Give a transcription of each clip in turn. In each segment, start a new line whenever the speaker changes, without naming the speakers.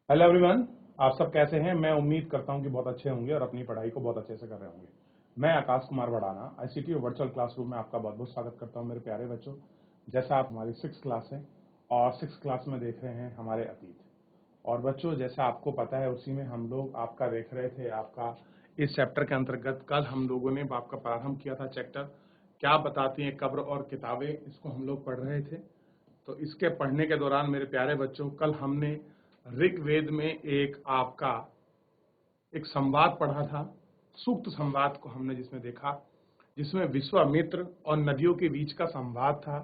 Hello everyone, आप सब कैसे हैं। मैं उम्मीद करता हूं कि बहुत अच्छे होंगे और अपनी पढ़ाई को बहुत अच्छे से कर रहे होंगे। मैं Akash Kumar वडाना ICT virtual classroom में आपका बहुत बहुत स्वागत करता हूं मेरे प्यारे बच्चों। जैसा आप हमारी 6th क्लास है और 6th क्लास में देख रहे हैं हमारे अतीत। और बच्चों, जैसा आपको पता है उसी में हम लोग आपका देख रहे थे। आपका इस चैप्टर के अंतर्गत कल हम लोगों ने आपका प्रारंभ किया था चैप्टर क्या बताती हैं कब्र और किताबें। इसको हम लोग पढ़ रहे थे। तो इसके पढ़ने के दौरान मेरे प्यारे बच्चों, कल हमने ऋग्वेद में एक संवाद पढ़ा था। सूक्त संवाद को हमने जिसमें देखा, जिसमें विश्वामित्र और नदियों के बीच का संवाद था।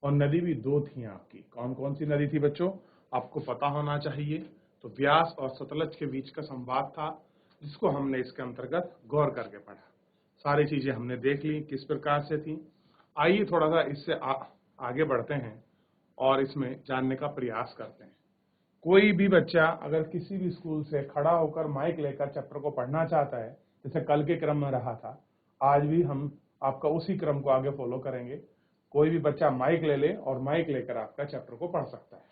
और नदी भी दो थी आपकी। कौन कौन सी नदी थी बच्चों, आपको पता होना चाहिए। तो व्यास और सतलज के बीच का संवाद था, जिसको हमने इसके अंतर्गत गौर करके पढ़ा। सारी चीजें हमने देख ली किस प्रकार से थी। आइए थोड़ा सा इससे आगे बढ़ते हैं और इसमें जानने का प्रयास करते हैं। कोई भी बच्चा अगर किसी भी स्कूल से खड़ा होकर माइक लेकर चैप्टर को पढ़ना चाहता है, जैसे कल के क्रम में रहा था, आज भी हम आपका उसी क्रम को आगे फॉलो करेंगे। कोई भी बच्चा माइक ले ले और माइक लेकर आपका चैप्टर को पढ़ सकता है।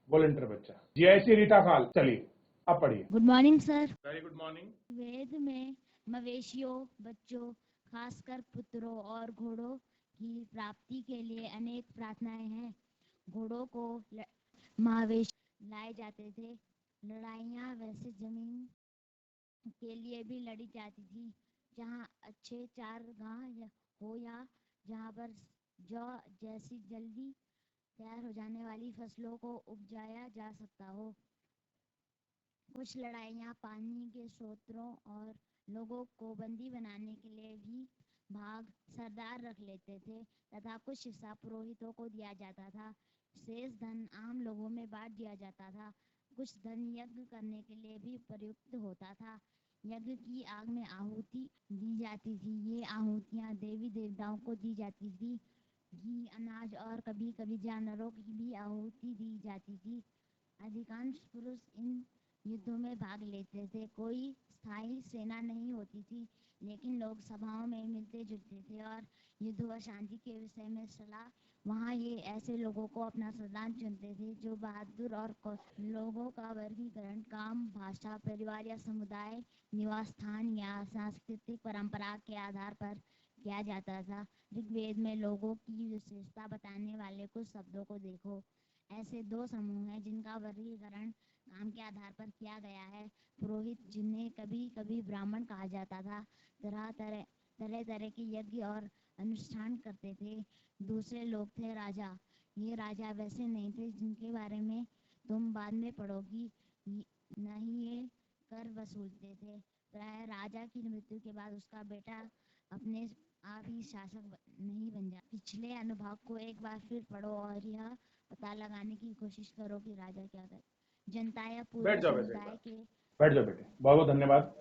वॉलंटियर बच्चा जीआईसी रीटा खाल, चलिए अब पढ़िए।
Good morning sir.
Very good morning.
वेद में मवेशियों, बच्चों, खासकर पुत्रों और घोड़ों की प्राप्ति के लिए अनेक प्रार्थनाएं हैं। घोड़ों को महावेश लाए जाते थे। लड़ाइयाँ वैसे जमीन के लिए भी लड़ी जाती थी, जहाँ अच्छे चारागाह हो या जहाँ पर जौ जैसी जल्दी तैयार हो जाने वाली फसलों को उपजाया जा सकता हो। कुछ लड़ाइयाँ पानी के स्रोतों और लोगों को बंदी बनाने के लिए भी भाग सरदार रख लेते थे, तथा कुछ हिस्सा पुरोहितों को दिया जाता था। शेष धन आम लोगों में बांट दिया जाता था। कुछ धन यज्ञ करने के लिए भी प्रयुक्त होता था। यज्ञ की आग में आहुति दी जाती थी। ये आहुतियाँ देवी देवताओं को दी जाती थी। घी, अनाज और कभी कभी जानवरों की भी आहुति दी जाती थी। अधिकांश पुरुष इन युद्धों में भाग लेते थे। कोई स्थायी सेना नहीं होती थी, लेकिन लोग सभाओं में मिलते जुलते थे और युद्ध व शांति के विषय में सलाह। वहाँ ये ऐसे लोगों को अपना सरदार चुनते थे जो बहादुर और लोगों का वर्गीकरण काम, भाषा, परिवार या समुदाय, निवास स्थान या सांस्कृतिक परंपरा के आधार पर किया जाता था। ऋग्वेद में लोगों की विशेषता बताने वाले कुछ शब्दों को देखो। ऐसे दो समूह हैं जिनका वर्गीकरण काम के आधार पर किया गया है। पुरोहित, जिन्हें कभी कभी ब्राह्मण कहा जाता था, तरह तरह के यज्ञ और अनुष्ठान करते थे। दूसरे लोग थे राजा। ये राजा वैसे नहीं थे जिनके बारे में तुम बाद में पढ़ोगी। नहीं, ये कर वसूलते थे। प्राय राजा की मृत्यु के बाद उसका बेटा अपने आप ही शासक नहीं बन जाता। पिछले अनुभाग को एक बार फिर पढ़ो और यह पता लगाने की कोशिश करो कि राजा क्या करे। जनता या पूरे
बैठ जाओ वैसे,
समुदाय के
बैठ जाओ बेटे। बहुत बहुत धन्यवाद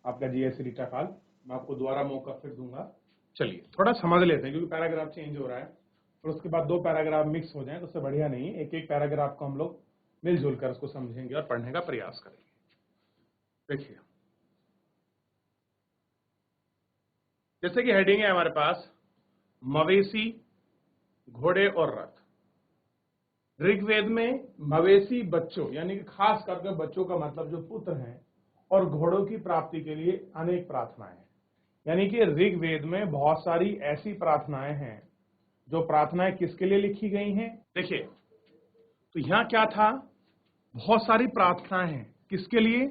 आपका जीआईसी रीटा खाल। मैं आपको दोबारा मौका फिर दूंगा। चलिए थोड़ा समझ लेते हैं, क्योंकि पैराग्राफ चेंज हो रहा है और उसके बाद दो पैराग्राफ मिक्स हो जाएं तो उससे बढ़िया नहीं। एक एक पैराग्राफ को हम लोग मिलजुल कर उसको समझेंगे और पढ़ने का प्रयास करेंगे। देखिए, जैसे कि हेडिंग है हमारे पास, मवेशी, घोड़े और रथ। ऋग्वेद में मवेशी बच्चों यानी कि खास करके बच्चों का मतलब जो पुत्र हैं, और घोड़ों की प्राप्ति के लिए अनेक प्रार्थनाएं हैं। यानी कि ऋग्वेद में बहुत सारी ऐसी प्रार्थनाएं हैं। जो प्रार्थनाएं किसके लिए लिखी गई हैं, देखिए तो यहां क्या था, बहुत सारी प्रार्थनाएं हैं किसके लिए,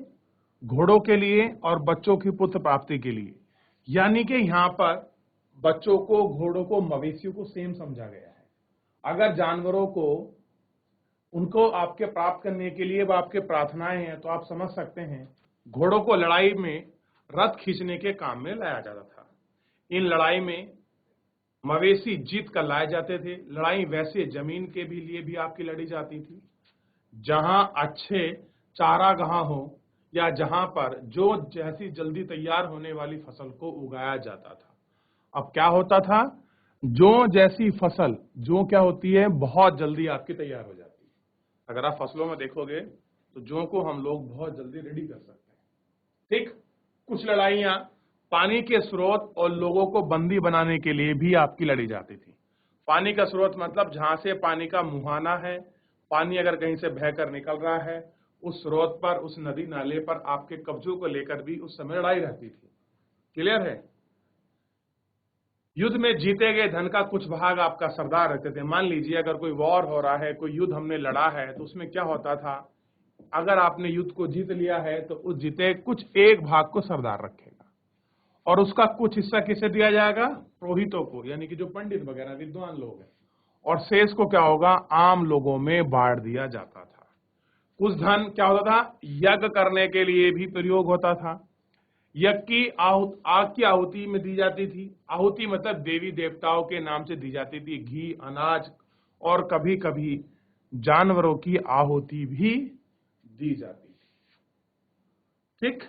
घोड़ों के लिए और बच्चों की पुत्र प्राप्ति के लिए। यानी कि यहां पर बच्चों को, घोड़ों को, मवेशियों को सेम समझा गया है। अगर जानवरों को उनको आपके प्राप्त करने के लिए वो आपके प्रार्थनाएं हैं, तो आप समझ सकते हैं घोड़ों को लड़ाई में रथ खींचने के काम में लाया जाता था। इन लड़ाई में मवेशी जीत कर लाए जाते थे। लड़ाई वैसे जमीन के भी लिए भी आपकी लड़ी जाती थी, जहां अच्छे चारागाह हो या जहां पर जो जैसी जल्दी तैयार होने वाली फसल को उगाया जाता था। अब क्या होता था, जो जैसी फसल जो क्या होती है, बहुत जल्दी आपकी तैयार हो जाती है। अगर आप फसलों में देखोगे तो जौ को हम लोग बहुत जल्दी रेडी कर सकते हैं। ठीक, कुछ लड़ाइयां पानी के स्रोत और लोगों को बंदी बनाने के लिए भी आपकी लड़ी जाती थी। पानी का स्रोत मतलब जहां से पानी का मुहाना है, पानी अगर कहीं से बहकर निकल रहा है उस स्रोत पर, उस नदी नाले पर आपके कब्जों को लेकर भी उस समय लड़ाई रहती थी। क्लियर है? युद्ध में जीते गए धन का कुछ भाग आपका सरदार रखते थे। मान लीजिए अगर कोई वॉर हो रहा है, कोई युद्ध हमने लड़ा है, तो उसमें क्या होता था, अगर आपने युद्ध को जीत लिया है तो उस जीते कुछ एक भाग को सरदार रखेगा और उसका कुछ हिस्सा किसे दिया जाएगा? पुरोहितों को, यानी कि जो पंडित वगैरह विद्वान लोग हैं, और शेष को क्या होगा? आम लोगों में बांट दिया जाता था। कुछ धन क्या होता था? यज्ञ करने के लिए भी प्रयोग होता था। यज्ञ की आग की आहुति में दी जाती थी। आहुति मतलब देवी देवताओं के नाम से दी जाती थी। घी, अनाज और कभी कभी जानवरों की आहुति भी दी जाती थी। ठीक?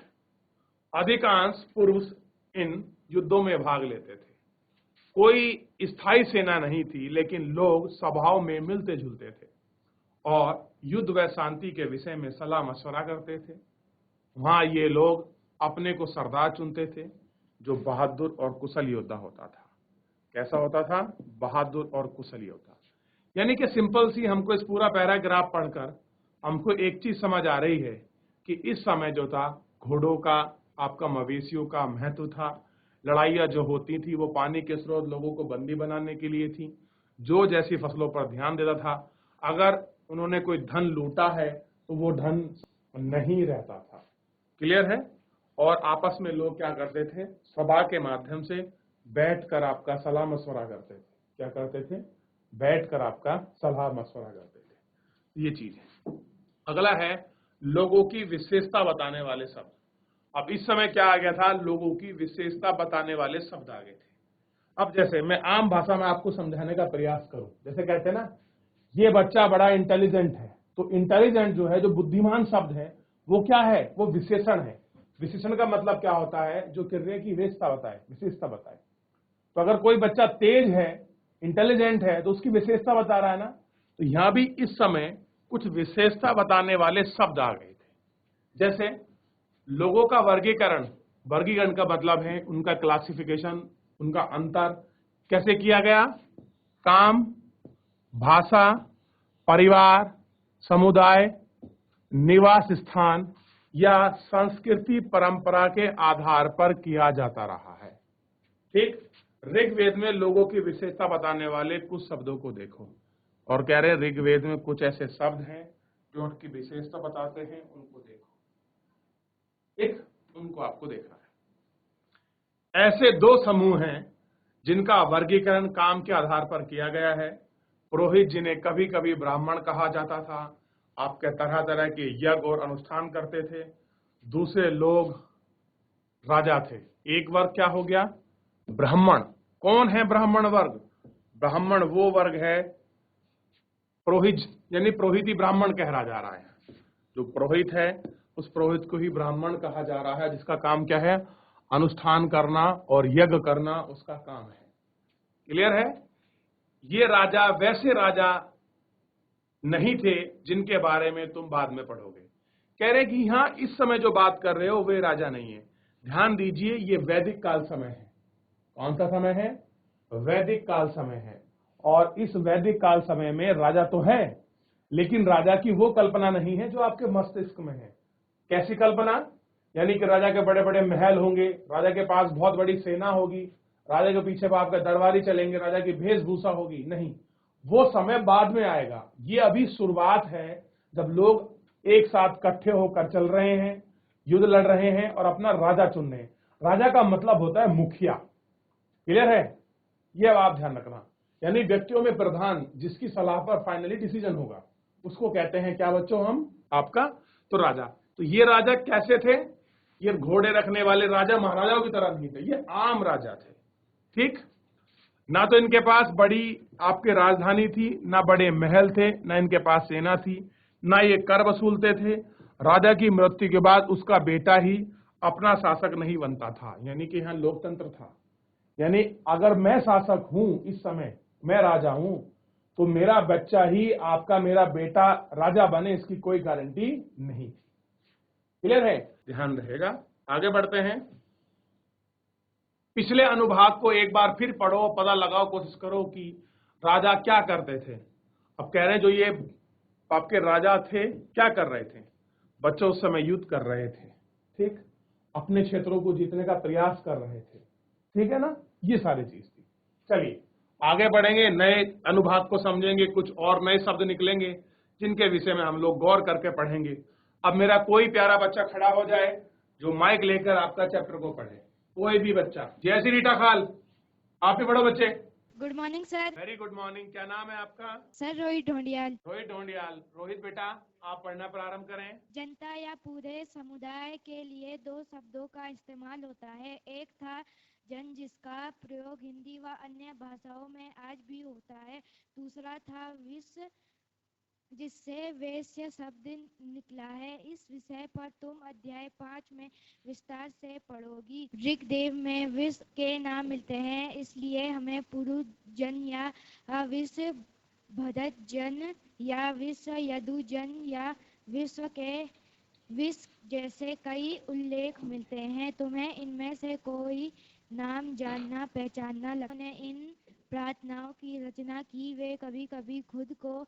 अधिकांश पुरुष इन युद्धों में भाग लेते थे। कोई स्थायी सेना नहीं थी, लेकिन लोग सभाओं में मिलते जुलते थे और युद्ध व शांति के विषय में सलाह मशवरा करते थे। वहां ये लोग अपने को सरदार चुनते थे, जो बहादुर और कुशल योद्धा होता था। कैसा होता था? बहादुर और कुशल योद्धा। यानी कि सिंपल सी हमको इस पूरा पैराग्राफ पढ़कर हमको एक चीज समझ आ रही है कि इस समय जो था घोड़ों का, आपका मवेशियों का महत्व था। लड़ाइयां जो होती थी वो पानी के स्रोत लोगों को बंदी बनाने के लिए थी। जो जैसी फसलों पर ध्यान देता था, अगर उन्होंने कोई धन लूटा है तो वो धन नहीं रहता था। क्लियर है? और आपस में लोग क्या करते थे? सभा के माध्यम से बैठकर आपका सलाह मशवरा करते थे। क्या करते थे? बैठकर आपका सलाह मशवरा करते थे। ये चीज है। अगला है लोगों की विशेषता बताने वाले शब्द। अब इस समय क्या आ गया था? लोगों की विशेषता बताने वाले शब्द आ गए थे। अब जैसे मैं आम भाषा में आपको समझाने का प्रयास करूं, जैसे कहते हैं ना, ये बच्चा बड़ा इंटेलिजेंट है, तो इंटेलिजेंट जो है, जो बुद्धिमान शब्द है, वो क्या है? वो विशेषण है। विशेषण का मतलब क्या होता है? जो क्रिया की विशेषता बताए, विशेषता बताए। तो अगर कोई बच्चा तेज है, इंटेलिजेंट है, तो उसकी विशेषता बता रहा है ना। तो यहां भी इस समय कुछ विशेषता बताने वाले शब्द आ गए थे। जैसे लोगों का वर्गीकरण। वर्गीकरण का मतलब है उनका क्लासिफिकेशन, उनका अंतर कैसे किया गया? काम, भाषा, परिवार, समुदाय, निवास स्थान या संस्कृति परंपरा के आधार पर किया जाता रहा है। ठीक? ऋग्वेद में लोगों की विशेषता बताने वाले कुछ शब्दों को देखो, और कह रहे ऋग्वेद में कुछ ऐसे शब्द हैं जो उनकी विशेषता बताते हैं, उनको देखो। एक उनको आपको देखना है। ऐसे दो समूह हैं जिनका वर्गीकरण काम के आधार पर किया गया है। पुरोहित, जिन्हें कभी कभी ब्राह्मण कहा जाता था, आपके तरह तरह के यज्ञ और अनुष्ठान करते थे। दूसरे लोग राजा थे। एक वर्ग क्या हो गया? ब्राह्मण। कौन है ब्राह्मण वर्ग? ब्राह्मण वो वर्ग है, पुरोहित, यानी पुरोहित ही ब्राह्मण कहा जा रहा है। जो पुरोहित है उस पुरोहित को ही ब्राह्मण कहा जा रहा है, जिसका काम क्या है? अनुष्ठान करना और यज्ञ करना उसका काम है। क्लियर है? ये राजा वैसे राजा नहीं थे जिनके बारे में तुम बाद में पढ़ोगे। कह रहे कि यहां इस समय जो बात कर रहे हो वे राजा नहीं है। ध्यान दीजिए, ये वैदिक काल समय है। कौन सा समय है? वैदिक काल समय है। और इस वैदिक काल समय में राजा तो है, लेकिन राजा की वो कल्पना नहीं है जो आपके मस्तिष्क में है। कैसी कल्पना? यानी कि राजा के बड़े बड़े महल होंगे, राजा के पास बहुत बड़ी सेना होगी, राजा के पीछे आपके दरबारी चलेंगे, राजा की वेशभूषा होगी। नहीं, वो समय बाद में आएगा। ये अभी शुरुआत है, जब लोग एक साथ इकट्ठे होकर चल रहे हैं, युद्ध लड़ रहे हैं और अपना राजा चुन रहे हैं। राजा का मतलब होता है मुखिया। क्लियर है? ये आप ध्यान रखना। यानी व्यक्तियों में प्रधान, जिसकी सलाह पर फाइनली डिसीजन होगा, उसको कहते हैं क्या बच्चों? हम आपका तो राजा। तो ये राजा कैसे थे? ये घोड़े रखने वाले राजा महाराजाओं की तरह नहीं थे, ये आम राजा थे। ठीक? ना तो इनके पास बड़ी आपके राजधानी थी, ना बड़े महल थे, ना इनके पास सेना थी, ना ये कर वसूलते थे। राजा की मृत्यु के बाद उसका बेटा ही अपना शासक नहीं बनता था। यानी कि यहां लोकतंत्र था। यानी अगर मैं शासक हूं, इस समय मैं राजा हूं, तो मेरा बच्चा ही आपका, मेरा बेटा राजा बने, इसकी कोई गारंटी नहीं थी। क्लियर है? ध्यान रहेगा। आगे बढ़ते हैं। पिछले अनुभाग को एक बार फिर पढ़ो, पता लगाओ, कोशिश करो कि राजा क्या करते थे। अब कह रहे हैं जो ये आपके राजा थे क्या कर रहे थे? बच्चे उस समय युद्ध कर रहे थे, ठीक, अपने क्षेत्रों को जीतने का प्रयास कर रहे थे, ठीक है ना, ये सारी चीज थी। चलिए आगे बढ़ेंगे, नए अनुभाग को समझेंगे, कुछ और नए शब्द निकलेंगे जिनके विषय में हम लोग गौर करके पढ़ेंगे। अब मेरा कोई प्यारा बच्चा खड़ा हो जाए जो माइक लेकर आपका चैप्टर को पढ़े, कोई भी बच्चा। जैसी रीटा खाल, आप भी पढ़ो बच्चे।
Good morning sir.
Very good morning. क्या नाम है आपका?
सर रोहित ढोंडियाल।
रोहित ढोंडियाल। रोहित बेटा आप पढ़ना प्रारंभ करें।
जनता या पूरे समुदाय के लिए दो शब्दों का इस्तेमाल होता है। एक था जन, जिसका प्रयोग हिंदी व अन्य भाषाओं में आज भी होता है। दूसरा था विश्व, जिससे वैश्य शब्द निकला है। इस विषय पर तुम अध्याय 5 में विस्तार से पढ़ोगी। ऋग्वेद में विश्व के नाम मिलते हैं, इसलिए हमें पुरुष जन या विश्व भरत जन या विश्व यदु जन या विश्व के विश्व जैसे कई उल्लेख मिलते हैं। तुम्हें इनमें से कोई नाम जानना पहचानना लगने इन प्रार्थनाओं की रचना की। वे कभी कभी खुद को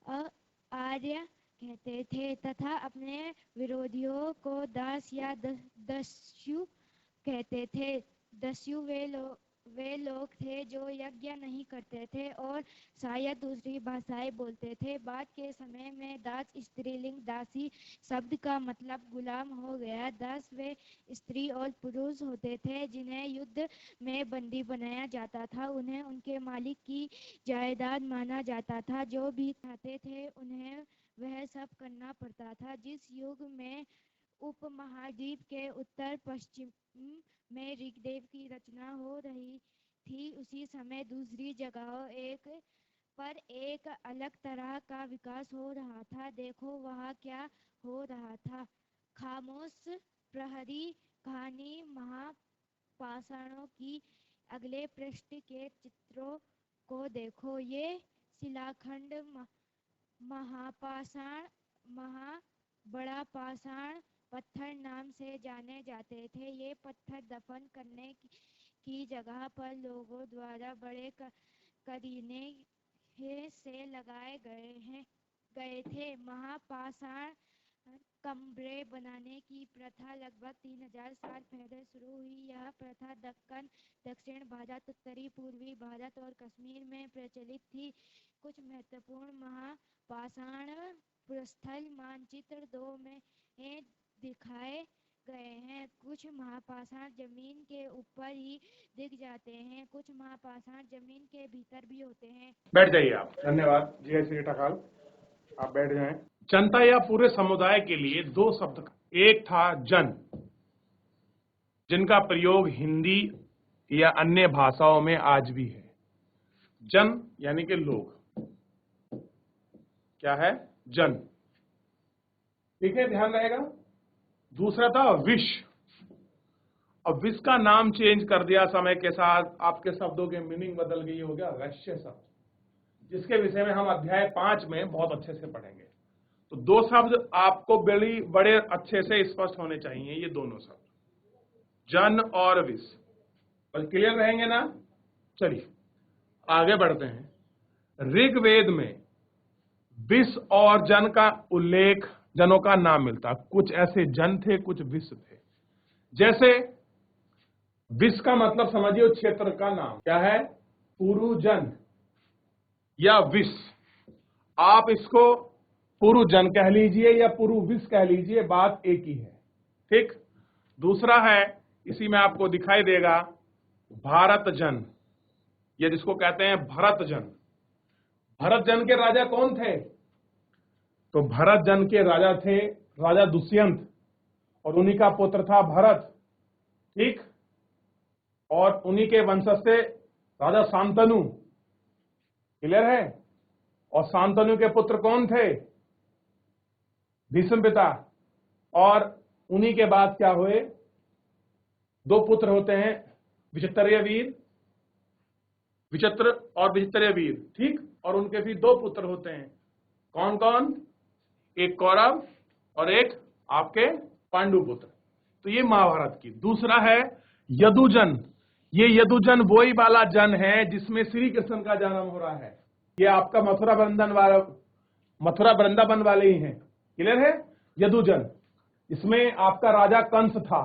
आर्य कहते थे तथा अपने विरोधियों को दास या दस्यु कहते थे। दस्यु वे लोग थे जो यज्ञ नहीं करते थे और शायद दूसरी भाषाएं बोलते थे। बाद के समय में दास स्त्रीलिंग दासी शब्द का मतलब गुलाम हो गया। दास वे स्त्री और पुरुष होते थे जिन्हें युद्ध में बंदी बनाया जाता था। उन्हें उनके मालिक की जायदाद माना जाता था। जो भी चाहते थे उन्हें वह सब करना पड़ता था। जिस युग में उपमहाद्वीप के उत्तर पश्चिम में ऋग्वेद की रचना हो रही थी, उसी समय दूसरी जगहों एक अलग तरह का विकास हो रहा था। देखो वहाँ क्या हो रहा था। खामोश प्रहरी कहानी महापाषाणों की अगले पृष्ठ के चित्रों को देखो। ये शिलाखंड महापाषाण बड़ा पाषाण पत्थर नाम से जाने जाते थे। ये पत्थर दफन करने की जगह पर लोगों द्वारा बड़े करीने से लगाए गए थे। महापाषाण कमरे बनाने की प्रथा लगभग 3000 साल पहले शुरू हुई। यह प्रथा दक्कन, दक्षिण भारत, उत्तरी पूर्वी भारत और कश्मीर में प्रचलित थी। कुछ महत्वपूर्ण महापाषाण स्थल मानचित्र 2 में दिखाए गए हैं। कुछ महापाषाण जमीन के ऊपर ही दिख जाते हैं, कुछ महापाषाण जमीन के भीतर भी होते हैं।
बैठ जाइए आप। धन्यवाद जय श्री ठाकुर, आप बैठ जाएं। जनता या पूरे समुदाय के लिए दो शब्द, एक था जन, जिनका प्रयोग हिंदी या अन्य भाषाओं में आज भी है। जन यानी कि लोग, क्या है? जन, ठीक है, ध्यान रहेगा। दूसरा था विश्व। अब विश्व का नाम चेंज कर दिया समय के साथ, आपके शब्दों के मीनिंग बदल गई, हो गया वैश्य शब्द, जिसके विषय में हम अध्याय 5 में बहुत अच्छे से पढ़ेंगे। तो दो शब्द आपको बड़े अच्छे से स्पष्ट होने चाहिए, ये दोनों शब्द जन और विश्व, और क्लियर रहेंगे ना। चलिए आगे बढ़ते हैं। ऋग्वेद में विश्व और जन का उल्लेख, जनों का नाम मिलता। कुछ ऐसे जन थे, कुछ विश्व थे। जैसे विश्व का मतलब समझिए क्षेत्र का नाम, क्या है? पुरुजन या विश्व। आप इसको पुरुजन कह लीजिए या पुरु विश्व कह लीजिए, बात एक ही है, ठीक। दूसरा है, इसी में आपको दिखाई देगा भारत जन, ये जिसको कहते हैं भरत जन। भरत जन के राजा कौन थे? तो भरत जन के राजा थे राजा दुष्यंत, और उन्हीं का पुत्र था भरत, ठीक। और उन्हीं के वंशज से राजा शांतनु, क्लियर है। और शांतनु के पुत्र कौन थे? भीष्म पिता। और उन्हीं के बाद क्या हुए? दो पुत्र होते हैं, विचित्र और विचित्र वीर, ठीक। और उनके भी दो पुत्र होते हैं, कौन कौन? एक कौरव और एक आपके पांडु पुत्र। तो ये महाभारत की। दूसरा है यदुजन। ये यदुजन वही वाला जन है जिसमें श्री कृष्ण का जन्म हो रहा है। ये आपका मथुरा वृंदावन वाले ही हैं, क्लियर है। यदुजन। इसमें आपका राजा कंस था।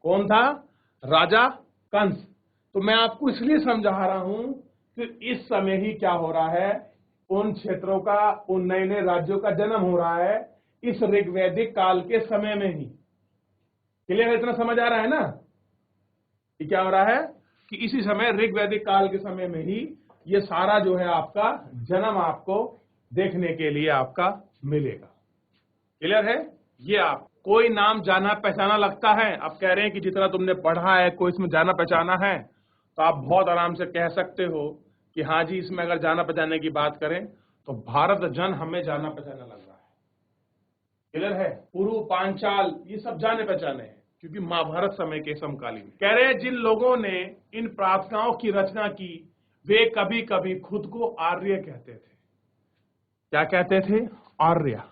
कौन था? राजा कंस। तो मैं आपको इसलिए समझा रहा हूं कि इस समय ही क्या हो रहा है, उन क्षेत्रों का, उन नए नए राज्यों का जन्म हो रहा है इस ऋग्वैदिक काल के समय में ही। क्लियर है? इतना समझ आ रहा है ना कि क्या हो रहा है कि इसी समय ऋग्वैदिक काल के समय में ही ये सारा जो है आपका जन्म आपको देखने के लिए आपका मिलेगा। क्लियर है? ये आप कोई नाम जाना पहचाना लगता है, आप कह रहे हैं कि जितना तुमने पढ़ा है कोई इसमें जाना पहचाना है, तो आप बहुत आराम से कह सकते हो कि हाँ जी, इसमें अगर जाना पहचानने की बात करें तो भारत जन हमें जाना पहचाना लग रहा है। क्लियर है? पुरु, पांचाल, ये सब जाने पहचाने हैं क्योंकि महाभारत समय के समकालीन। कह रहे हैं जिन लोगों ने इन प्रार्थनाओं की रचना की वे कभी कभी खुद को आर्य कहते थे। क्या कहते थे? आर्य।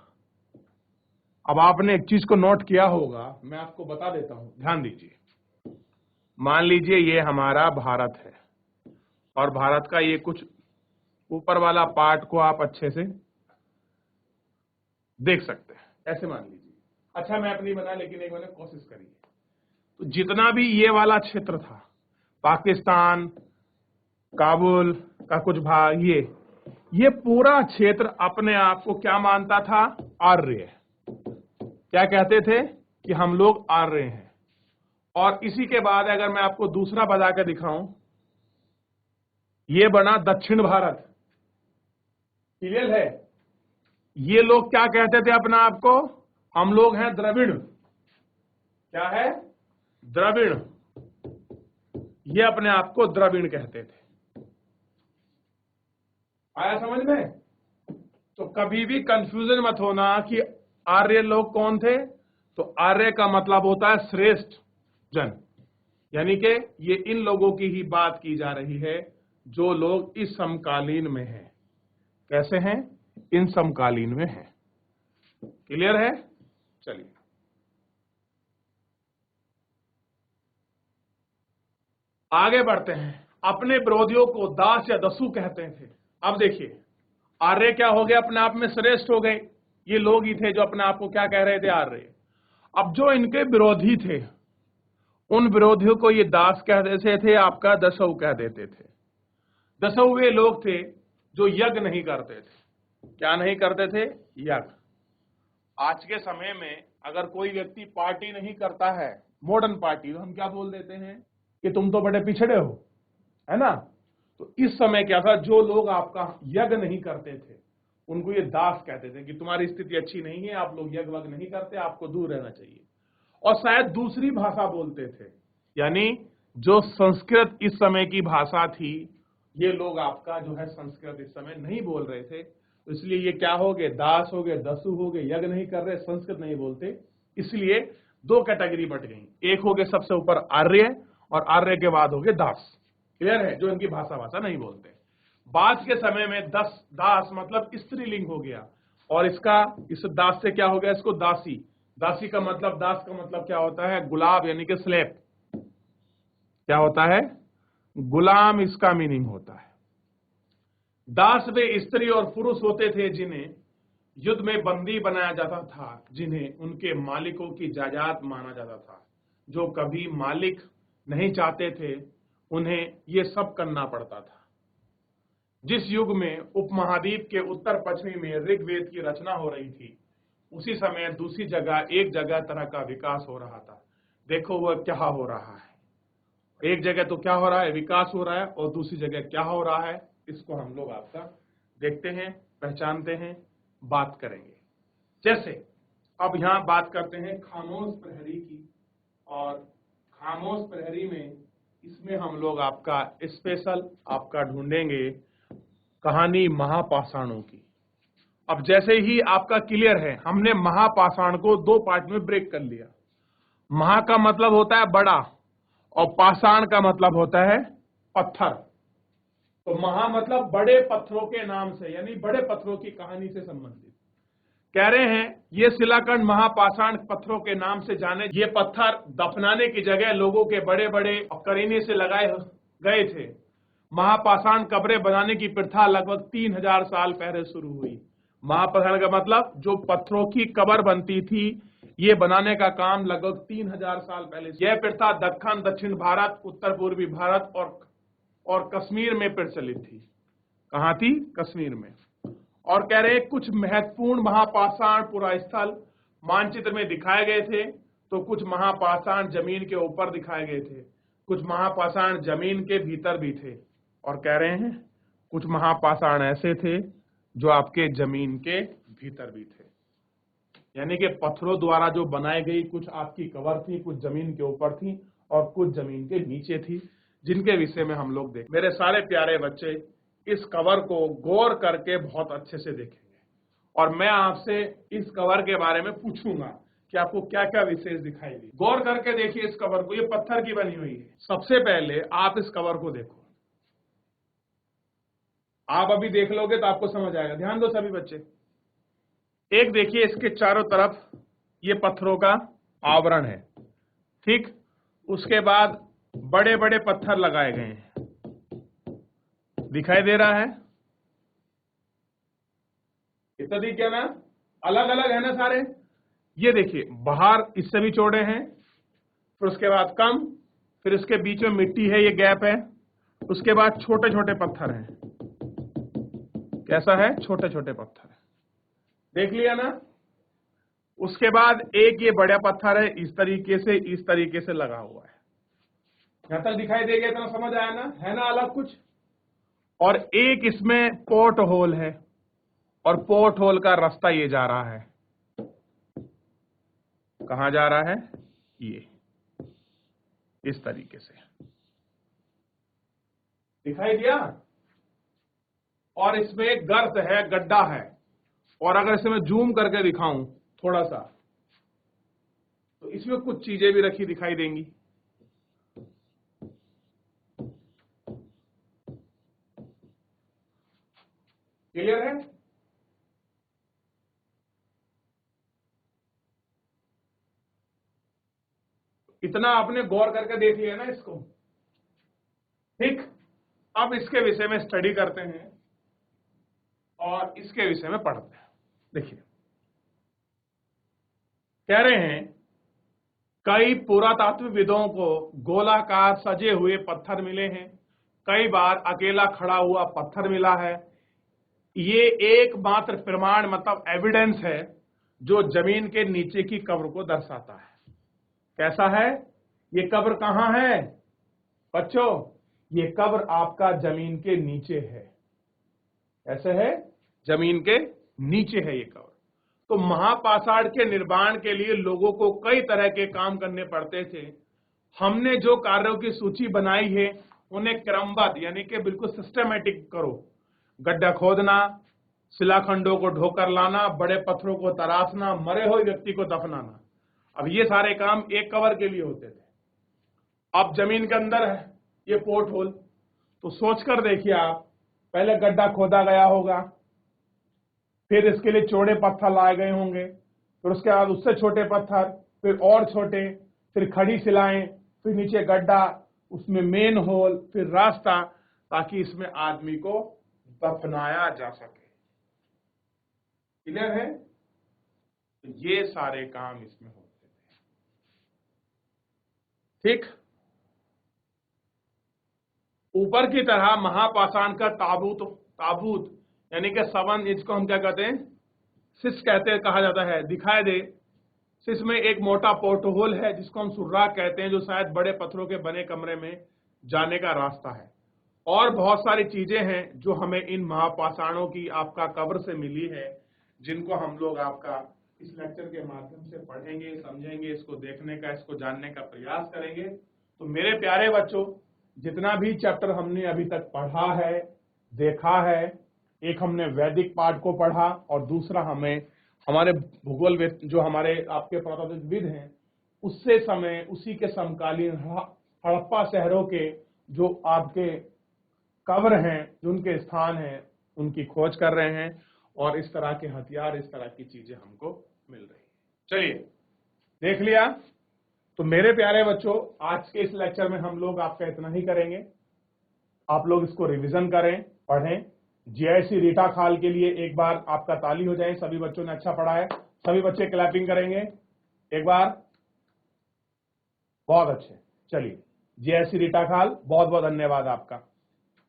अब आपने एक चीज को नोट किया होगा, मैं आपको बता देता हूं, ध्यान दीजिए। मान लीजिए ये हमारा भारत है और भारत का ये कुछ ऊपर वाला पार्ट को आप अच्छे से देख सकते हैं, ऐसे मान लीजिए। अच्छा, मैं अपनी बना, लेकिन एक मैंने कोशिश करी है। तो जितना भी ये वाला क्षेत्र था, पाकिस्तान, काबुल का कुछ भाग, ये पूरा क्षेत्र अपने आप को क्या मानता था? आर्य। क्या कहते थे? कि हम लोग आर्य हैं। और इसी के बाद अगर मैं आपको दूसरा बजा के दिखाऊं, ये बना दक्षिण भारत। क्लियर है? ये लोग क्या कहते थे अपना आप को? हम लोग हैं द्रविड़। क्या है? द्रविड़। ये अपने आप को द्रविड़ कहते थे। आया समझ में? तो कभी भी कंफ्यूजन मत होना कि आर्य लोग कौन थे। तो आर्य का मतलब होता है श्रेष्ठ जन, यानी कि ये इन लोगों की ही बात की जा रही है जो लोग इस समकालीन में हैं। कैसे हैं? इन समकालीन में हैं। क्लियर है? चलिए आगे बढ़ते हैं। अपने विरोधियों को दास या दस्यु कहते थे। अब देखिए, आर्य क्या हो गए? अपने आप में श्रेष्ठ हो गए। ये लोग ही थे जो अपने आप को क्या कह रहे थे? आर्य। अब जो इनके विरोधी थे, उन विरोधियों को ये दास कह देते थे, आपका दस्यु कह देते थे। दस्यु वे लोग थे जो यज्ञ नहीं करते थे। क्या नहीं करते थे? यज्ञ। आज के समय में अगर कोई व्यक्ति पार्टी नहीं करता है, मॉडर्न पार्टी, तो हम क्या बोल देते हैं कि तुम तो बड़े पिछड़े हो, है ना? तो इस समय क्या था, जो लोग आपका यज्ञ नहीं करते थे उनको ये दास कहते थे कि तुम्हारी स्थिति अच्छी नहीं है, आप लोग यज्ञ वज्ञ नहीं करते, आपको दूर रहना चाहिए। और शायद दूसरी भाषा बोलते थे, यानी जो संस्कृत इस समय की भाषा थी, ये लोग आपका जो है संस्कृत इस समय नहीं बोल रहे थे, तो इसलिए ये क्या हो गए? दास हो गए, दस्यु हो गए, यज्ञ नहीं कर रहे, संस्कृत नहीं बोलते। इसलिए दो कैटेगरी बट गई। एक हो गए सबसे ऊपर आर्य, और आर्य के बाद हो गए दास। क्लियर है? जो इनकी भाषा नहीं बोलते। बाद के समय में दास मतलब स्त्रीलिंग हो गया, और इस दास से क्या हो गया? इसको दासी। दासी का मतलब, दास का मतलब क्या होता है? गुलाब, यानी कि स्लेव। क्या होता है? गुलाम, इसका मीनिंग होता है। दास वे स्त्री और पुरुष होते थे जिन्हें युद्ध में बंदी बनाया जाता था, जिन्हें उनके मालिकों की जायदाद माना जाता था। जो कभी मालिक नहीं चाहते थे उन्हें ये सब करना पड़ता था। जिस युग में उपमहाद्वीप के उत्तर पश्चिमी में ऋग्वेद की रचना हो रही थी, उसी समय दूसरी जगह एक जगह तरह का विकास हो रहा था। देखो वह क्या हो रहा है। एक जगह तो क्या हो रहा है? विकास हो रहा है, और दूसरी जगह क्या हो रहा है? इसको हम लोग आपका देखते हैं, पहचानते हैं, बात करेंगे। जैसे अब यहां बात करते हैं खामोश प्रहरी की, और खामोश प्रहरी में इसमें हम लोग आपका स्पेशल आपका ढूंढेंगे कहानी महापाषाणों की। अब जैसे ही आपका क्लियर है, हमने महापाषाण को दो पार्ट में ब्रेक कर लिया। महा का मतलब होता है बड़ा, और पाषाण का मतलब होता है पत्थर। तो महा मतलब बड़े पत्थरों के नाम से, यानी बड़े पत्थरों की कहानी से संबंधित। कह रहे हैं ये शिलाखंड महापाषाण पत्थरों के नाम से जाने। ये पत्थर दफनाने की जगह लोगों के बड़े बड़े करीने से लगाए गए थे। महापाषाण कब्रें बनाने की प्रथा लगभग 3000 साल पहले शुरू हुई। महापाषाण का मतलब जो पत्थरों की कबर बनती थी, ये बनाने का काम लगभग 3000 साल पहले। यह प्रथा दक्षिण दक्षिण भारत, उत्तर पूर्वी भारत और कश्मीर में प्रचलित थी। कहां थी? कश्मीर में। और कह रहे कुछ महत्वपूर्ण महापाषाण पुरास्थल मानचित्र में दिखाए गए थे, तो कुछ महापाषाण जमीन के ऊपर दिखाए गए थे, कुछ महापाषाण जमीन के भीतर भी थे, और कह रहे हैं कुछ महापाषाण ऐसे थे जो आपके जमीन के भीतर भी थे। यानी कि पत्थरों द्वारा जो बनाई गई कुछ आपकी कवर थी, कुछ जमीन के ऊपर थी और कुछ जमीन के नीचे थी, जिनके विषय में हम लोग देख। मेरे सारे प्यारे बच्चे इस कवर को गौर करके बहुत अच्छे से देखेंगे, और मैं आपसे इस कवर के बारे में पूछूंगा कि आपको क्या क्या विशेष दिखाई दी। गौर करके देखिए इस कवर को, ये पत्थर की बनी हुई है। सबसे पहले आप इस कवर को देखो, आप अभी देख लोगे तो आपको समझ आएगा। ध्यान दो सभी बच्चे। एक देखिए, इसके चारों तरफ ये पत्थरों का आवरण है, ठीक। उसके बाद बड़े बड़े पत्थर लगाए गए हैं, दिखाई दे रहा है? इत्यादि क्या ना, अलग अलग है ना सारे। ये देखिए बाहर इससे भी चौड़े हैं, फिर उसके बाद कम, फिर इसके बीच में मिट्टी है, ये गैप है। उसके बाद छोटे छोटे पत्थर हैं। कैसा है? छोटे छोटे पत्थर है, देख लिया ना। उसके बाद एक ये बड़ा पत्थर है, इस तरीके से लगा हुआ है। यहां तक दिखाई दे गया? इतना समझ आया ना? है ना अलग कुछ? और एक इसमें पोर्ट होल है, और पोर्ट होल का रास्ता ये जा रहा है। कहां जा रहा है? ये इस तरीके से दिखाई दिया। और इसमें एक गर्त है, गड्ढा है। और अगर इसे मैं जूम करके दिखाऊं थोड़ा सा, तो इसमें कुछ चीजें भी रखी दिखाई देंगी। क्लियर है? इतना आपने गौर करके देख लिया ना इसको, ठीक। अब इसके विषय में स्टडी करते हैं और इसके विषय में पढ़ते हैं। देखिए, कह रहे हैं कई पुरातात्विविदों को गोलाकार सजे हुए पत्थर मिले हैं, कई बार अकेला खड़ा हुआ पत्थर मिला है। ये एकमात्र प्रमाण मतलब एविडेंस है जो जमीन के नीचे की कब्र को दर्शाता है। कैसा है? ये कब्र कहां है बच्चों? ये कब्र आपका जमीन के नीचे है। ऐसे है? जमीन के नीचे है ये कब्र। तो महापाषाण के निर्माण के लिए लोगों को कई तरह के काम करने पड़ते थे। हमने जो कार्यों की सूची बनाई है उन्हें क्रमबद्ध यानी कि बिल्कुल सिस्टमेटिक करो। गड्ढा खोदना, शिलाखंडों को ढोकर लाना, बड़े पत्थरों को तराशना, मरे हुए व्यक्ति को दफनाना। अब ये सारे काम एक कवर के लिए होते थे। अब जमीन के अंदर है ये पोर्ट होल, तो सोचकर देखिए आप, पहले गड्ढा खोदा गया होगा, फिर इसके लिए चौड़े पत्थर लाए गए होंगे, फिर उसके बाद उससे छोटे पत्थर, फिर और छोटे, फिर खड़ी शिलाएं, फिर नीचे गड्ढा, उसमें मेन होल, फिर रास्ता, ताकि इसमें आदमी को दफनाया जा सके। क्लियर है? तो ये सारे काम इसमें होते थे, ठीक। ऊपर की तरह महापाषाण का ताबूत यानी कि 7 इंच को हम क्या कहते हैं? सिस कहा जाता है, दिखाई दे। सिस में एक मोटा पोर्ट होल है जिसको हम सुर्राख कहते हैं, जो शायद बड़े पत्थरों के बने कमरे में जाने का रास्ता है। और बहुत सारी चीजें हैं जो हमें इन महापाषाणों की आपका कब्र से मिली है, जिनको हम लोग आपका इस लेक्चर के माध्यम से पढ़ेंगे, समझेंगे, इसको देखने का, इसको जानने का प्रयास करेंगे। तो मेरे प्यारे बच्चों, जितना भी चैप्टर हमने अभी तक पढ़ा है, देखा है, एक हमने वैदिक पाठ को पढ़ा और दूसरा हमें हमारे भूगोल जो हमारे आपके पुरातत्वविद हैं उससे समय उसी के समकालीन हड़प्पा शहरों के जो आपके कब्र हैं, जो उनके स्थान हैं, उनकी खोज कर रहे हैं, और इस तरह के हथियार, इस तरह की चीजें हमको मिल रही है। चलिए, देख लिया। तो मेरे प्यारे बच्चों, आज के इस लेक्चर में हम लोग आपका इतना ही करेंगे। आप लोग इसको रिवीजन करें, पढ़ें, जयश्री रीटा खाल के लिए एक बार आपका ताली हो जाए। सभी बच्चों ने अच्छा पढ़ा है, सभी बच्चे क्लैपिंग करेंगे एक बार। बहुत अच्छे, चलिए जयश्री रीटा खाल, बहुत बहुत धन्यवाद आपका।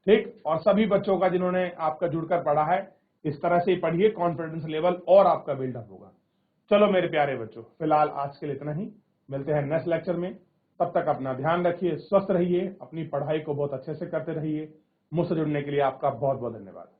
ठीक, और सभी बच्चों का जिन्होंने आपका जुड़कर पढ़ा है, इस तरह से ही पढ़िए, कॉन्फिडेंस लेवल और आपका बिल्डअप होगा। चलो मेरे प्यारे बच्चों, फिलहाल आज के लिए इतना ही, मिलते हैं नेक्स्ट लेक्चर में। तब तक अपना ध्यान रखिए, स्वस्थ रहिए, अपनी पढ़ाई को बहुत अच्छे से करते रहिए। मुझसे जुड़ने के लिए आपका बहुत बहुत धन्यवाद।